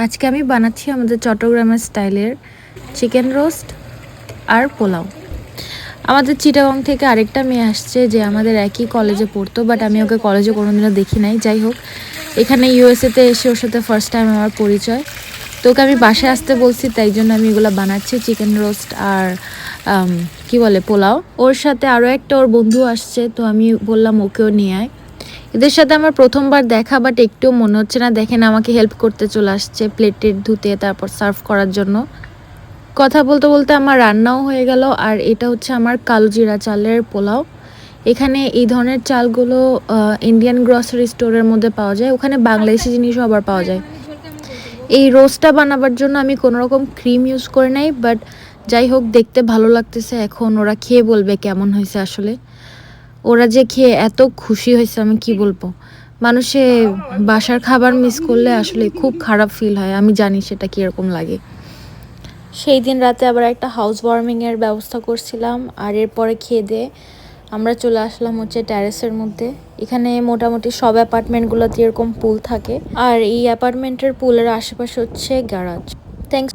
আজকে আমি বানাচ্ছি আমাদের চট্টগ্রামের স্টাইলের চিকেন রোস্ট আর পোলাও। আমাদের চিটাগং থেকে আরেকটা মেয়ে আসছে যে আমাদের একই কলেজে পড়তো, বাট আমি ওকে কলেজে কোনোদিনও দেখি নাই। যাই হোক, এখানে ইউএসএতে এসে ওর সাথে ফার্স্ট টাইম আমার পরিচয়। তো ওকে আমি বাসায় আসতে বলছি, তাই জন্য আমি এগুলো বানাচ্ছি, চিকেন রোস্ট আর কি বলে পোলাও। ওর সাথে আরও একটা ওর বন্ধু আসছে, তো আমি বললাম ওকেও নিয়ে আয়। এদের সাথে আমার প্রথমবার দেখা, বাট একটুও মনে হচ্ছে না। দেখেন, আমাকে হেল্প করতে চলে আসছে প্লেটের ধুতে, তারপর সার্ভ করার জন্য। কথা বলতে বলতে আমার রান্নাও হয়ে গেল। আর এটা হচ্ছে আমার কালো জিরা চালের পোলাও। এখানে এই ধরনের চালগুলো ইন্ডিয়ান গ্রসারি স্টোরের মধ্যে পাওয়া যায়, ওখানে বাংলাদেশি জিনিসও আবার পাওয়া যায়। এই রোস্টটা বানাবার জন্য আমি কোনো রকম ক্রিম ইউজ করে নাই, বাট যাই হোক, দেখতে ভালো লাগতেছে। এখন ওরা খেয়ে বলবে কেমন হয়েছে। আসলে ওরা যে খেয়ে এত খুশি হয়েছে, আমি কি বলবো। মানুষে বাসার খাবার মিস করলে আসলে খুব খারাপ ফিল হয়, আমি জানি সেটা কীরকম লাগে। সেই দিন রাতে আবার একটা হাউস ওয়ার্মিংয়ের ব্যবস্থা করছিলাম, আর এরপরে খেয়ে দিয়ে আমরা চলে আসলাম হচ্ছে ট্যারেসের মধ্যে। এখানে মোটামুটি সব অ্যাপার্টমেন্টগুলোতে এরকম পুল থাকে, আর এই অ্যাপার্টমেন্টের পুলের আশেপাশে হচ্ছে গ্যারাজ। থ্যাংকস।